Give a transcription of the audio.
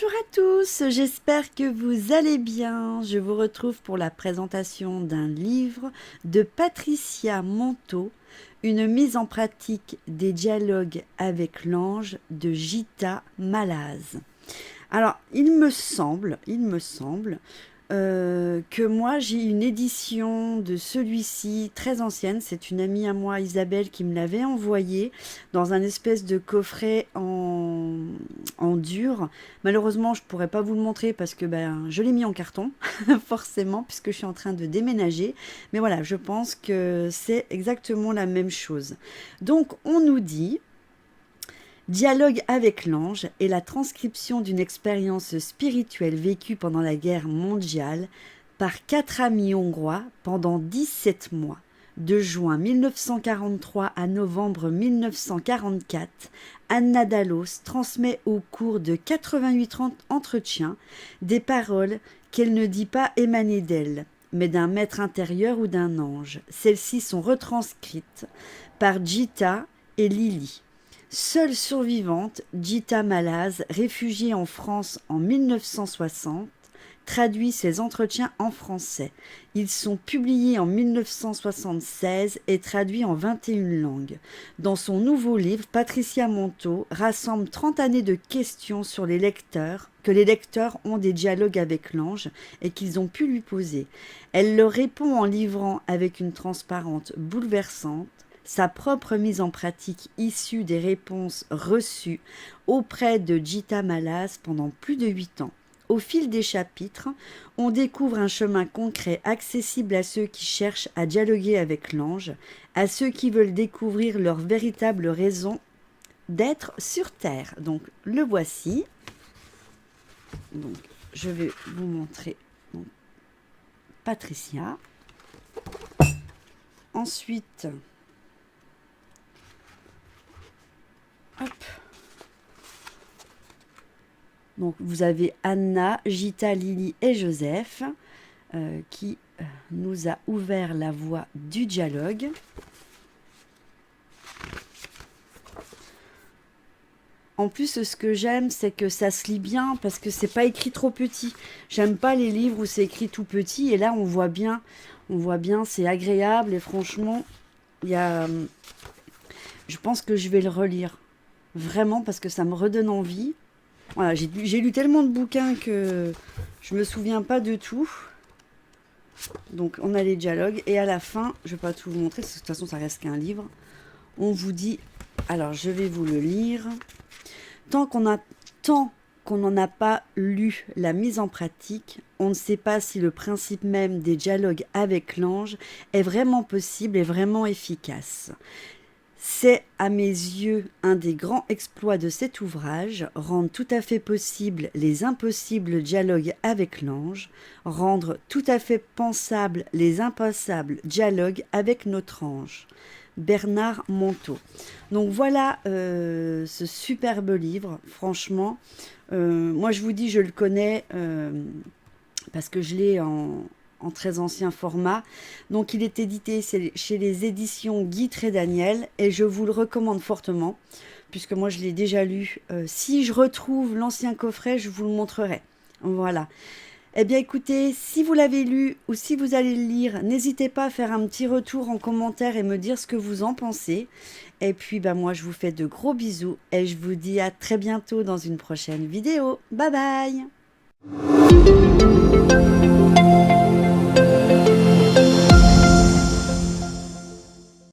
Bonjour à tous, j'espère que vous allez bien. Je vous retrouve pour la présentation d'un livre de Patricia Monteau, une mise en pratique des dialogues avec l'ange de Gita Malaz. Alors, il me semble que moi j'ai une édition de celui-ci très ancienne. C'est une amie à moi, Isabelle, qui me l'avait envoyé dans un espèce de coffret en dur. Malheureusement, je pourrais pas vous le montrer parce que je l'ai mis en carton, forcément, puisque je suis en train de déménager. Mais voilà, je pense que c'est exactement la même chose. Donc, on nous dit: Dialogue avec l'ange est la transcription d'une expérience spirituelle vécue pendant la guerre mondiale par 4 amis hongrois pendant 17 mois, de juin 1943 à novembre 1944. Anna Dallos transmet au cours de 88 entretiens des paroles qu'elle ne dit pas émaner d'elle, mais d'un maître intérieur ou d'un ange. Celles-ci sont retranscrites par Gita et Lily. Seule survivante, Gita Malaz, réfugiée en France en 1960, traduit ses entretiens en français. Ils sont publiés en 1976 et traduits en 21 langues. Dans son nouveau livre, Patricia Monteau rassemble 30 années de questions sur les lecteurs, que les lecteurs ont des dialogues avec l'ange et qu'ils ont pu lui poser. Elle leur répond en livrant avec une transparence bouleversante sa propre mise en pratique issue des réponses reçues auprès de Gita Malaz pendant plus de 8 ans. Au fil des chapitres, on découvre un chemin concret accessible à ceux qui cherchent à dialoguer avec l'ange, à ceux qui veulent découvrir leur véritable raison d'être sur Terre. Donc, le voici. Donc, je vais vous montrer Patricia. Ensuite, hop. Donc vous avez Anna, Gita, Lily et Joseph qui nous a ouvert la voie du dialogue. En plus, ce que j'aime, c'est que ça se lit bien parce que c'est pas écrit trop petit. J'aime pas les livres où c'est écrit tout petit et là on voit bien, c'est agréable et franchement, je pense que je vais le relire. Vraiment, parce que ça me redonne envie. Voilà, j'ai lu tellement de bouquins que je me souviens pas de tout. Donc, on a les dialogues. Et à la fin, je vais pas tout vous montrer, parce que de toute façon, ça reste qu'un livre. On vous dit... Alors, je vais vous le lire. Tant qu'on n'en a pas lu la mise en pratique, on ne sait pas si le principe même des dialogues avec l'ange est vraiment possible et vraiment efficace. C'est, à mes yeux, un des grands exploits de cet ouvrage, rendre tout à fait possible les impossibles dialogues avec l'ange, rendre tout à fait pensables les impensables dialogues avec notre ange. Bernard Monteau. Donc voilà ce superbe livre, franchement. Moi je vous dis, je le connais parce que je l'ai en très ancien format. Donc il est édité chez les éditions Guy Trédaniel et je vous le recommande fortement puisque moi je l'ai déjà lu. Si je retrouve l'ancien coffret, je vous le montrerai. Voilà. Eh bien écoutez, si vous l'avez lu ou si vous allez le lire, n'hésitez pas à faire un petit retour en commentaire et me dire ce que vous en pensez. Et puis moi je vous fais de gros bisous et je vous dis à très bientôt dans une prochaine vidéo. Bye bye!